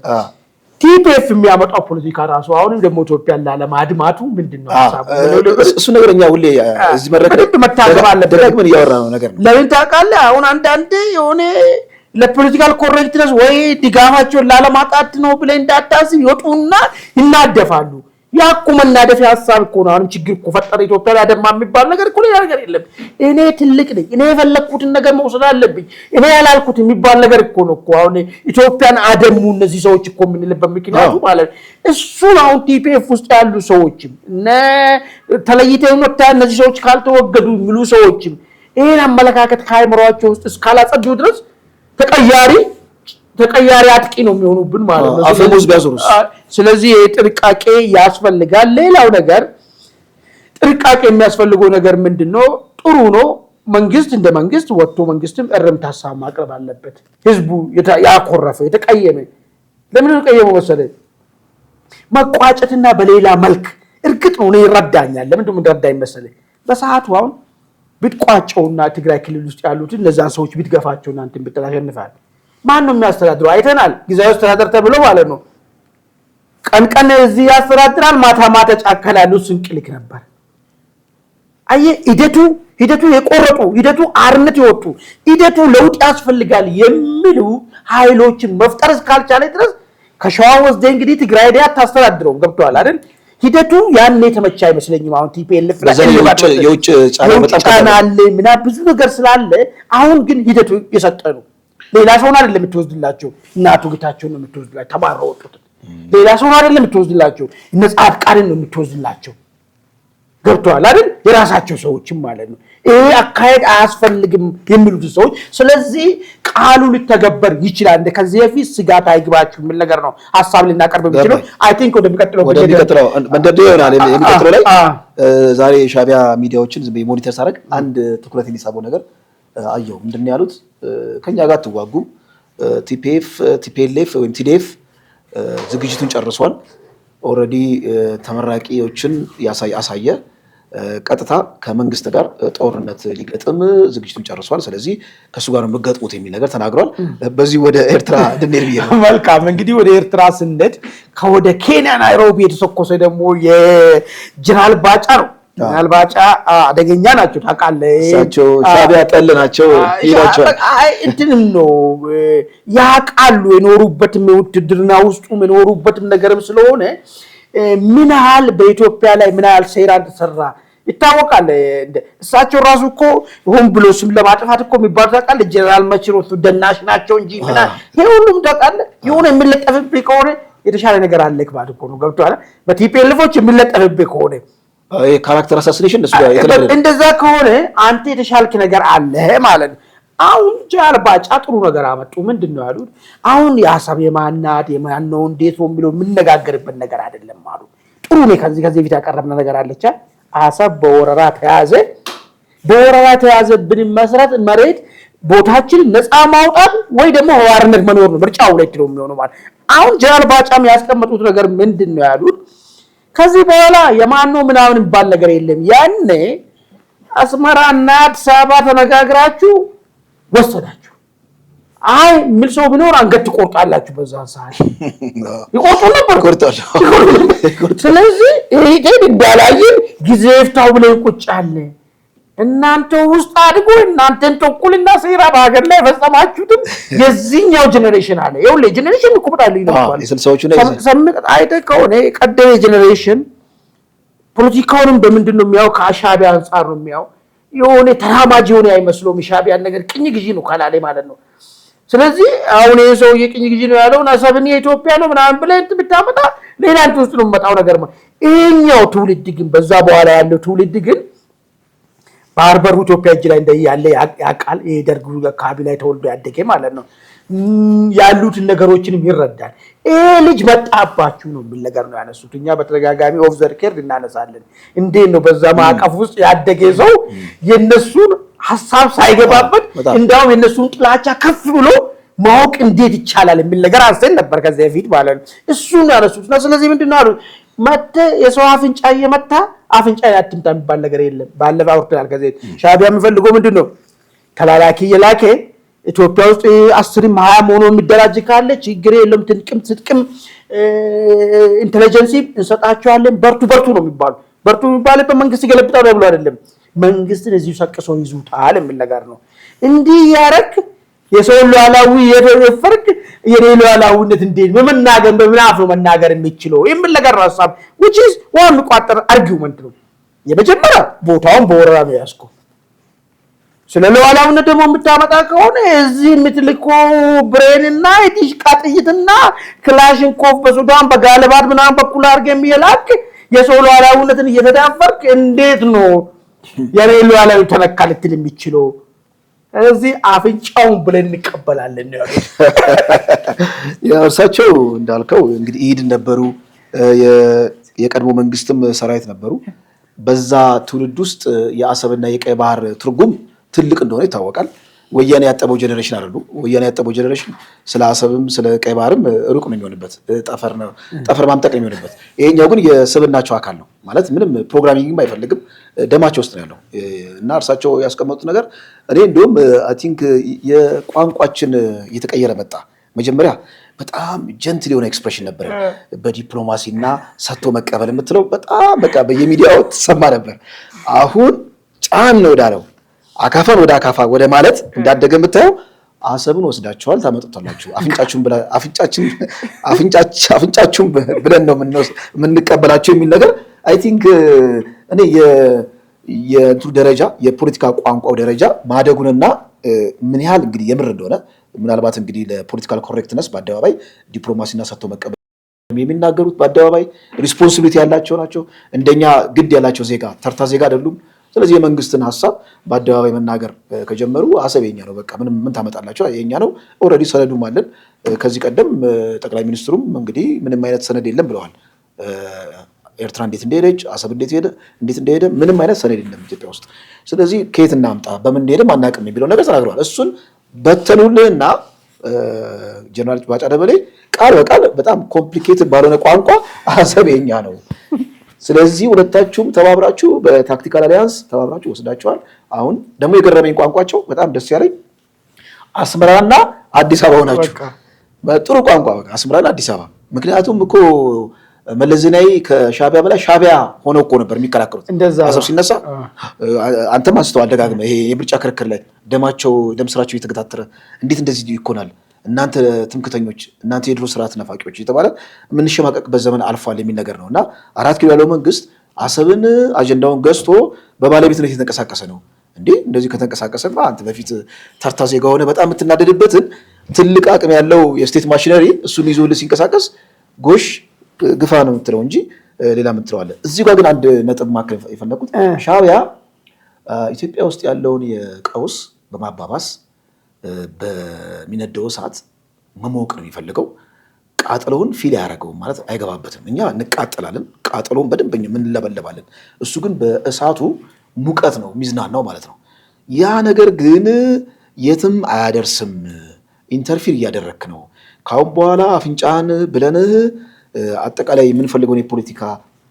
ቲፒኤፍ የሚያመጣው ፖለቲካ ራሱ አሁንም ደግሞ ኢትዮጵያን ላለማድማቱ ምንድነው ሐሳቡ? እሱ ነገርኛ ሁሌ እዚህ መረከብ መታገብ አለበት። ደግመን እያወራነው ነገር ነው። ለምን ታውቃለህ? አሁን አንዳንዴ የሆነ ለፖለቲካል ኮሬክትነስ ወይ ድጋፋቸውን ላለማጣት ነው ብለህ እንዳታስብ ይወጡና ይናደፋሉ። ያኩ መናደፊያ ሐሳብ እኮ ነው። አሁን ችግር እኮ ፈጠረ ኢትዮጵያ ላይ አደማ የሚባል ነገር እኮ ሌላ ነገር የለም። እኔ ትልቅ ነኝ፣ እኔ የፈለኩትን ነገር መውሰድ አለብኝ፣ እኔ ያላልኩት የሚባል ነገር እኮ ነው እኮ አሁን ኢትዮጵያን አደሙ እነዚህ ሰዎች እኮ የምንልበት ምክንያቱ ማለት እሱን አሁን ቲፒኤፍ ውስጥ ያሉ ሰዎችም ተለይተው ወጣ እነዚህ ሰዎች ካልተወገዱ የሚሉ ሰዎችም ይሄን አመለካከት ከአይምሮአቸው ውስጥ እስካላጸዱ ድረስ ተቀያሪ አጥቂ ነው የሚሆኑብን ማለት ነው። አፈሙዝ ቢያዞሩስ? ስለዚህ ጥንቃቄ ያስፈልጋል። ሌላው ነገር ጥንቃቄ የሚያስፈልገው ነገር ምንድነው? ጥሩ ነው መንግስት እንደ መንግስት ወጥቶ መንግስትም እርምት ሐሳብ ማቅረብ አለበት። ህዝቡ ያኮረፈ የተቀየመ ለምን የተቀየመው መሰለህ? መቋጨትና በሌላ መልክ እርግጥ ነው ነው ይረዳኛል። ለምን እንደምንረዳኝ መሰለህ? በሰዓቱ አሁን ብትቋጨውና ትግራይ ክልል ውስጥ ያሉትን እነዛን ሰዎች ብትገፋቸውና እንትን ብትላሸንፋል ማን ነው የሚያስተዳድረው? አይተናል። ጊዜያዊ አስተዳደር ተብሎ ማለት ነው ቀን እዚህ ያስተዳድራል፣ ማታ ጫከላሉ ስንቅልክ ነበር። አየህ ሂደቱ የቆረጡ ሂደቱ አርነት ይወጡ ሂደቱ ለውጥ ያስፈልጋል የሚሉ ኃይሎችን መፍጠር እስካልቻለ ድረስ ከሸዋ ወስደ እንግዲህ ትግራይ ላይ አታስተዳድረው። ገብቷል አይደል? ሂደቱ ያን የተመቸ አይመስለኝም። አሁን ቲፒኤልኤፍ የውጭ ጫና አለ ምናምን ብዙ ነገር ስላለ አሁን ግን ሂደቱ የሰጠ ነው። ሌላ ሰውን አይደለም የምትወስድላቸው፣ እናቱ ጌታቸውን ነው የምትወስድላቸው። ተባረው ወጡት ሌላ ሰውን አይደለም የምትወስድላቸው፣ እነ ጻድቃንን ነው የምትወስድላቸው። ገብቷል አይደል? የራሳቸው ሰዎችም ማለት ነው። ይሄ አካሄድ አያስፈልግም የሚሉት ሰዎች ስለዚህ ቃሉ ሊተገበር ይችላል። እንደ ከዚህ በፊት ስጋት አይግባችሁ ምን ነገር ነው ሐሳብ ልናቀርብ የሚችለው አይ ቲንክ ወደሚቀጥለው መንደርደሪያ ይሆናል። የሚቀጥለው ላይ ዛሬ ሻዕቢያ ሚዲያዎችን ዝም ሞኒተር ሳደርግ አንድ ትኩረት የሚሳበው ነገር አየሁ። ምንድን ነው ያሉት? ከኛ ጋር አትዋጉም፣ ቲፒኤልኤፍ ወይም ቲዲኤፍ ዝግጅቱን ጨርሷል። ኦልሬዲ ተመራቂዎችን አሳየ። ቀጥታ ከመንግስት ጋር ጦርነት ሊገጥም ዝግጅቱን ጨርሷል። ስለዚህ ከሱ ጋር መገጥሙት የሚል ነገር ተናግሯል። በዚህ ወደ ኤርትራ እንድንሄድ ብዬ ነው። መልካም እንግዲህ ወደ ኤርትራ ስንሄድ ከወደ ኬንያ ናይሮቢ የተሰኮሰ ደግሞ የጀነራል ባጫ ነው። ጀነራል ባጫ አደገኛ ናቸው ታውቃለህ። እሳቸው ሻዕቢያ ጠል ናቸው ይላቸዋል። እንትንም ነው ያውቃሉ። የኖሩበትም ውትድርና ውስጡ የኖሩበትም ነገርም ስለሆነ ምን ያህል በኢትዮጵያ ላይ ምን ያህል ሴራ እንደሰራ ይታወቃል። እሳቸው ራሱ እኮ ሆን ብሎ ስም ለማጥፋት እኮ የሚባሉ ታውቃለህ። ጀነራል መችሮቱ ደናሽ ናቸው እንጂ ምን ይሄ ሁሉም ታውቃለህ። የሆነ የሚለጠፍብህ ከሆነ የተሻለ ነገር አለክ ማለት እኮ ነው። ገብቶሃል? በቲፒኤልኤፎች የሚለጠፍብህ ከሆነ ካራክተር አሳሲኔሽን እንደዛ ከሆነ አንተ የተሻልክ ነገር አለ ማለት ነው። አሁን ጀነራል ባጫ ጥሩ ነገር አመጡ። ምንድነው ያሉት? አሁን የሀሳብ የማናት የማነው እንዴት ነው የሚለው የምንነጋገርበት ነገር አይደለም አሉ። ጥሩ ነው። ከዚህ ፊት ያቀረብነው ነገር አለች። ሀሳብ በወረራ ተያዘብን መሰረት መሬት ቦታችን ነፃ ማውጣት ወይ ደግሞ ህዋርነት መኖር ነው። ምርጫው ሁለት ነው የሚሆነው ማለት። አሁን ጀነራል ባጫም ያስቀመጡት ነገር ምንድነው ያሉት? ከዚህ በኋላ የማነው ምናምን የሚባል ነገር የለም። ያኔ አስመራና አዲስ አበባ ተነጋግራችሁ ወሰዳችሁ። አይ ምን ሰው ቢኖር አንገት ትቆርጣላችሁ። በዛ ሰዓት ይቆርጡ ነበር። ስለዚህ ይሄ እንዳላየ ጊዜ ይፍታው ብለው ቁጫለ እናንተ ውስጥ አድጎ እናንተን ተኩልና ሴራ በሀገር ላይ ፈጸማችሁትም የዚህኛው ጀነሬሽን አለ። ይኸውልህ ጀነሬሽን እኮ በጣም ይለዋል። የስልሳዎቹ ነው አይተህ ከሆነ ቀደም ጀነሬሽን ፖለቲካውንም በምንድን ነው የሚያው? ከሻዕቢያ አንፃር ነው የሚያው። የሆነ ተራማጅ የሆነ አይመስለውም። ሻዕቢያን ነገር ቅኝ ግዢ ነው ካላለ ማለት ነው። ስለዚህ አሁን ይሄ ሰው የቅኝ ግዢ ነው ያለው አሰብን የኢትዮጵያ ነው ምናምን ብለህ ብታመጣ ሌላ እንትን ውስጥ ነው የምመጣው ነገር ማለት። ይሄኛው ትውልድ ግን በዛ በኋላ ያለው ትውልድ ግን ባርበሩ ኢትዮጵያ እጅ ላይ እንደያለ ያቃል። የደርጉ አካባቢ ላይ ተወልዶ ያደገ ማለት ነው። ያሉትን ነገሮችንም ይረዳል። ይሄ ልጅ መጣባችሁ ነው የሚል ነገር ነው ያነሱት። እኛ በተደጋጋሚ ኦፍ ዘ ሪከርድ እናነሳለን። እንዴት ነው በዛ ማዕቀፍ ውስጥ ያደገ ሰው የነሱን ሐሳብ ሳይገባበት እንዳውም የነሱን ጥላቻ ከፍ ብሎ ማወቅ እንዴት ይቻላል የሚል ነገር አንስተን ነበር ከዚህ በፊት ማለት ነው። እሱን ያነሱት ነው። ስለዚህ ምንድነው አሉ መተ የሰው አፍንጫ እየመታ አፍንጫ ያትምታ የሚባል ነገር የለም። ባለፈው አውርተናል። ከዚህ ሻዕቢያ የሚፈልገው ምንድነው? ተላላኪ የላከ ኢትዮጵያ ውስጥ 10ም 20 ሆኖ የሚደራጅ ካለ ችግር የለም። ትጥቅም ኢንተለጀንሲ እንሰጣቸዋለን። በርቱ ነው የሚባሉ። በርቱ የሚባልበት መንግስት ይገለብጣል ብሎ አይደለም። መንግስትን እዚሁ ሰቅሰው ይዙታል የሚል ነገር ነው። እንዲህ ያረክ የሰው ሉዓላዊ የፈርቅ የሌላ ሉዓላዊነት እንዴት በመናገር በምናፍ ነው መናገር የሚችለው የሚል ነገር ሐሳብ which is ዋን ቋጠር አርጊውመንት ነው። የመጀመሪያ ቦታውን በወረራ ነው ያስቆ ስለ ሉዓላዊነት ደግሞ የምታመጣ ከሆነ እዚህ የምትልከው ብሬንና የዲሽቃ ጥይትና ክላሽንኮቭ በሱዳን በጋለባት ምናምን በኩል አድርገህ የሚላክ የሰው ሉዓላዊነትን እየተዳፈርክ እንዴት ነው የሌላ ሉዓላዊ ተነካ ልትል የሚችለው? እዚህ አፍንጫውን ብለን እንቀበላለን ነው እርሳቸው እንዳልከው እንግዲህ ኢድ ነበሩ፣ የቀድሞ መንግስትም ሰራዊት ነበሩ። በዛ ትውልድ ውስጥ የአሰብና የቀይ ባህር ትርጉም ትልቅ እንደሆነ ይታወቃል። ወያኔ ያጠበው ጀነሬሽን አይደሉ። ወያኔ ያጠበው ጀነሬሽን ስለ አሰብም ስለ ቀይ ባህርም ሩቅ ነው የሚሆንበት፣ ጠፈር ማምጠቅ ነው የሚሆንበት። ይሄኛው ግን የስብናቸው አካል ነው ማለት ምንም ፕሮግራሚንግም አይፈልግም፣ ደማቸው ውስጥ ነው ያለው እና እርሳቸው ያስቀመጡት ነገር እኔ እንደውም አይ ቲንክ የቋንቋችን እየተቀየረ መጣ። መጀመሪያ በጣም ጀንትል የሆነ ኤክስፕሬሽን ነበረ፣ በዲፕሎማሲና ሰጥቶ መቀበል የምትለው በጣም በቃ በየሚዲያው ተሰማ ነበር። አሁን ጫን ነው ዳለው አካፋን ወደ አካፋ ወደ ማለት እንዳደገ የምታየው አሰብን ወስዳቸዋል ታመጡታላችሁ አፍንጫችሁን ብለን ነው የምንቀበላቸው የሚል ነገር አይ ቲንክ እኔ የእንትኑ ደረጃ የፖለቲካ ቋንቋው ደረጃ ማደጉንና ምን ያህል እንግዲህ የምር እንደሆነ ምናልባት እንግዲህ ለፖለቲካል ኮሬክትነስ በአደባባይ ዲፕሎማሲና ሰጥቶ መቀበል የሚናገሩት በአደባባይ ሪስፖንሲቢሊቲ ያላቸው ናቸው። እንደኛ ግድ ያላቸው ዜጋ ተርታ ዜጋ አይደሉም። ስለዚህ የመንግስትን ሐሳብ በአደባባይ መናገር ከጀመሩ አሰብ የኛ ነው በቃ ምን ታመጣላችሁ የኛ ነው ኦልሬዲ ሰነዱም አለን። ከዚህ ቀደም ጠቅላይ ሚኒስትሩም እንግዲህ ምንም አይነት ሰነድ የለም ብለዋል። ኤርትራ እንዴት እንደሄደች አሰብ እንዴት እንደሄደ ምንም አይነት ሰነድ የለም ኢትዮጵያ ውስጥ። ስለዚህ ከየት እናምጣ በምን እንደሄደም አናውቅም የሚለው ነገር ተናግረዋል። እሱን በተኑልህና ጀነራል ባጫ ደበሌ ቃል በቃል በጣም ኮምፕሊኬትድ ባልሆነ ቋንቋ አሰብ የኛ ነው፣ ስለዚህ ሁለታችሁም ተባብራችሁ በታክቲካል አሊያንስ ተባብራችሁ ወስዳችኋል። አሁን ደግሞ የገረመኝ ቋንቋቸው በጣም ደስ ያለኝ አስመራና አዲስ አበባ ሆናችሁ በጥሩ ቋንቋ በቃ አስመራና አዲስ አበባ። ምክንያቱም እኮ መለስ ዜናዊ ከሻቢያ በላይ ሻቢያ ሆነው እኮ ነበር የሚከራከሩት አሰብ ሲነሳ። አንተም አንስተዋል ደጋግመህ ይሄ የምርጫ ክርክር ላይ ደም ስራቸው እየተገታተረ እንዴት እንደዚህ ይኮናል እናንተ ትምክተኞች፣ እናንተ የድሮ ስርዓት ናፋቂዎች እየተባለ የምንሸማቀቅበት ዘመን አልፏል የሚል ነገር ነው። እና 4 ኪሎ ያለው መንግስት አሰብን አጀንዳውን ገዝቶ በባለቤትነት የተንቀሳቀሰ ነው። እንዴ እንደዚህ ከተንቀሳቀሰማ አንተ በፊት ተርታ ዜጋ ሆነ በጣም የምትናደድበትን ትልቅ አቅም ያለው የስቴት ማሽነሪ እሱን ይዞልህ ሲንቀሳቀስ ጎሽ ግፋ ነው የምትለው እንጂ ሌላ የምትለው አለ። እዚህ ጋር ግን አንድ ነጥብ ማከል የፈለኩት ሻቢያ ኢትዮጵያ ውስጥ ያለውን የቀውስ በማባባስ በሚነደው ሰዓት መሞቅ ነው የሚፈልገው። ቃጠሎውን ፊል ያደረገው ማለት አይገባበትም። እኛ እንቃጠላለን፣ ቃጠሎውን በደንብ እንለበለባለን። እሱ ግን በእሳቱ ሙቀት ነው የሚዝናናው ማለት ነው። ያ ነገር ግን የትም አያደርስም። ኢንተርፊር እያደረክ ነው። ካሁን በኋላ አፍንጫን ብለንህ አጠቃላይ የምንፈልገውን የፖለቲካ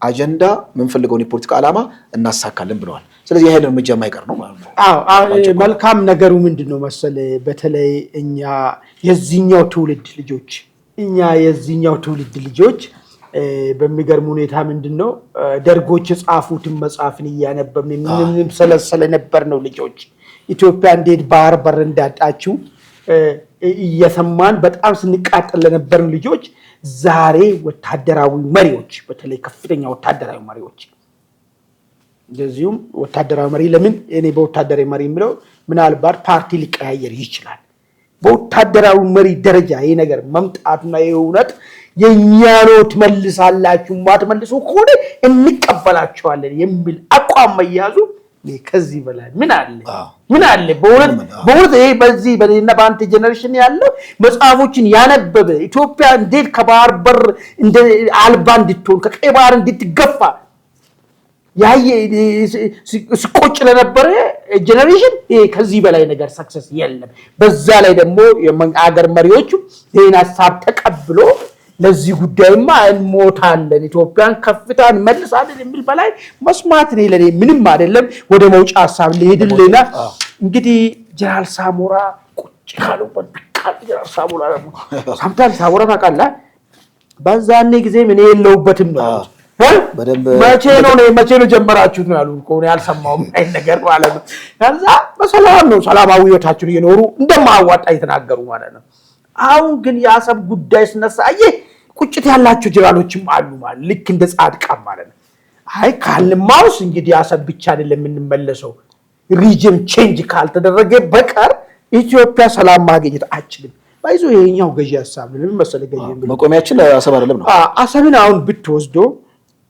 አጀንዳ የምንፈልገውን የፖለቲካ ዓላማ እናሳካለን ብለዋል። ስለዚህ ይሄን እርምጃ የማይቀር ነው ማለት ነው። መልካም ነገሩ ምንድነው መሰለ፣ በተለይ እኛ የዚህኛው ትውልድ ልጆች በሚገርም ሁኔታ ምንድነው ደርጎች የጻፉትን መጽሐፍን እያነበብን ምንም ሰለሰለ ነበር ነው ልጆች ኢትዮጵያ እንዴት ባህር በር እንዳጣችው እየሰማን በጣም ስንቃጠል ለነበር ልጆች ዛሬ ወታደራዊ መሪዎች በተለይ ከፍተኛ ወታደራዊ መሪዎች እንደዚሁም ወታደራዊ መሪ ለምን እኔ በወታደራዊ መሪ የሚለው ምናልባት ፓርቲ ሊቀያየር ይችላል። በወታደራዊ መሪ ደረጃ ይሄ ነገር መምጣቱና የእውነት የኛ ነው ትመልሳላችሁ ማትመልሱ ከሆነ እንቀበላችኋለን የሚል አቋም መያዙ ከዚህ በላይ ምን አለ በእውነት ይሄ በዚህ በእኔና በአንተ ጀነሬሽን ያለው መጽሐፎችን ያነበበ ኢትዮጵያ እንዴት ከባህር በር እንደ አልባ እንድትሆን ከቀይ ባህር እንድትገፋ ያየ ስቆጭ ለነበረ ጀነሬሽን ይሄ ከዚህ በላይ ነገር ሰክሰስ የለም። በዛ ላይ ደግሞ የአገር መሪዎቹ ይሄን ሐሳብ ተቀብሎ ለዚህ ጉዳይማ እንሞታለን ኢትዮጵያን ከፍታን መልሳለን የሚል በላይ መስማት ነው ለኔ ምንም አይደለም። ወደ መውጫ ሐሳብ ልሄድልና እንግዲህ ጀነራል ሳሞራ ቁጭ ካሉበት ጀነራል ሳሞራ ሳምታል ሳሞራ ታውቃለህ፣ በዛኔ ጊዜ ምን የለውበትም ነው መቼ ነው ጀመራችሁት ነው ያሉ እኮ ያልሰማውም አይ ነገር ማለት ነው። ከዛ በሰላም ነው ሰላማዊ ህይወታቸውን እየኖሩ እንደማያዋጣ እየተናገሩ ማለት ነው። አሁን ግን የአሰብ ጉዳይ ሲነሳ ቁጭት ያላቸው ጀራሎችም አሉ ማለት ልክ እንደ ጻድቃን ማለት ነው። አይ ካልማውስ እንግዲህ አሰብ ብቻ አይደለም የምንመለሰው ሪጅን ቼንጅ ካልተደረገ በቀር ኢትዮጵያ ሰላም ማግኘት አትችልም። ባይዞ ይሄኛው ገዢ ሐሳብ ነው መሰለ ገዢ መቆሚያችን አሰብ አይደለም ነው። አሰብን አሁን ብትወስዶ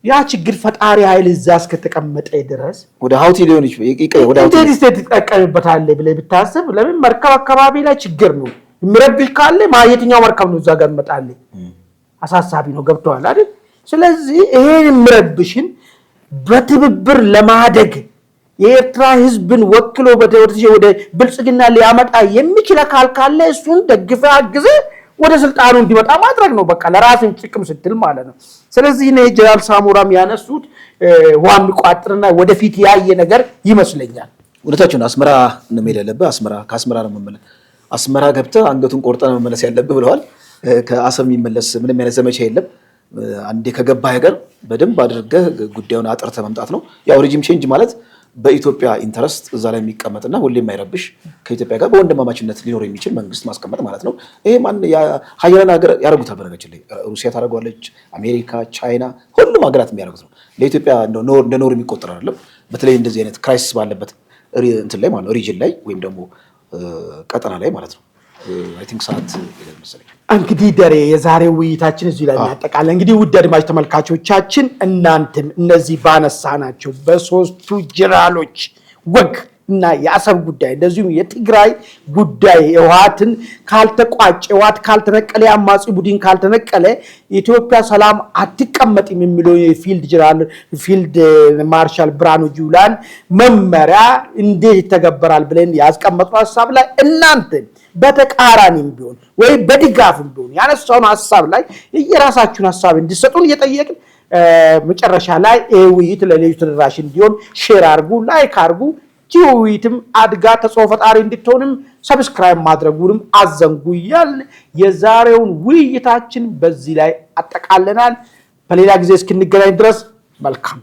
ያ ችግር ፈጣሪ ኃይል እዛ እስከተቀመጠ ድረስ ወደ ሀውቲ ሊሆን ይችላል ወደ ሀውቲ ተጠቀምበታል ብለህ ብታስብ ለምን መርከብ አካባቢ ላይ ችግር ነው ምረብሽ ካለ የትኛው መርከብ ነው እዛ ጋር መጣለ አሳሳቢ ነው ገብቷል አይደል? ስለዚህ ይሄን ምረብሽን በትብብር ለማደግ የኤርትራ ህዝብን ወክሎ ወደ ብልጽግና ሊያመጣ የሚችል አካል ካለ እሱን ደግፈ አግዘ ወደ ስልጣኑ እንዲመጣ ማድረግ ነው በቃ ለራስን ጥቅም ስትል ማለት ነው። ስለዚህ ነው ጀነራል ሳሞራም ያነሱት ዋን ቋጥርና ወደፊት ያየ ነገር ይመስለኛል። ወደታችን አስመራ ነው የሚለለበ ከአስመራ ነው መመለስ አስመራ ገብተህ አንገቱን ቆርጠህ መመለስ ያለብህ ብለዋል። ከአሰብ የሚመለስ ምንም አይነት ዘመቻ የለም። አንዴ ከገባ ሀገር በደንብ አድርገህ ጉዳዩን አጥርተህ መምጣት ነው። ያው ሪጂም ቼንጅ ማለት በኢትዮጵያ ኢንተረስት እዛ ላይ የሚቀመጥና ሁሌ የማይረብሽ ከኢትዮጵያ ጋር በወንድማማችነት ሊኖር የሚችል መንግስት ማስቀመጥ ማለት ነው። ይሄ ሀያላን ሀገር ያደርጉታል። በነገራችን ላይ ሩሲያ ታደርገዋለች፣ አሜሪካ፣ ቻይና ሁሉም ሀገራት የሚያደርጉት ነው። ለኢትዮጵያ እንደ ኖር የሚቆጠር አይደለም። በተለይ እንደዚህ አይነት ክራይሲስ ባለበት እንትን ላይ ማለት ነው ሪጅን ላይ ወይም ደግሞ ቀጠና ላይ ማለት ነው። አይ ቲንክ ሰዓት መሰለኝ። እንግዲህ ደሬ የዛሬው ውይይታችን እዚህ ላይ እናጠቃለን። እንግዲህ ውድ አድማጭ ተመልካቾቻችን እናንተም እነዚህ ባነሳናቸው በሶስቱ ጀነራሎች ወግ እና የአሰብ ጉዳይ እንደዚሁም የትግራይ ጉዳይ ህወሓትን ካልተቋጨ ህወሓት ካልተነቀለ አማጺ ቡድን ካልተነቀለ ኢትዮጵያ ሰላም አትቀመጥም የሚለው የፊልድ ጀነራል ፊልድ ማርሻል ብርሃኑ ጁላን መመሪያ እንዴት ይተገበራል ብለን ያስቀመጥነው ሐሳብ ላይ እናንተ በተቃራኒም ቢሆን ወይ በድጋፍም ቢሆን ያነሳውን ሐሳብ ላይ የራሳችሁን ሐሳብ እንድትሰጡን እየጠየቅን መጨረሻ ላይ ውይይት ለሌሎች ተደራሽ እንዲሆን ሼር አድርጉ፣ ላይክ አድርጉ። ውይይትም አድጋ ተጽፎ ፈጣሪ እንድትሆንም ሰብስክራይብ ማድረጉንም አዘንጉ እያል የዛሬውን ውይይታችን በዚህ ላይ አጠቃለናል። በሌላ ጊዜ እስክንገናኝ ድረስ መልካም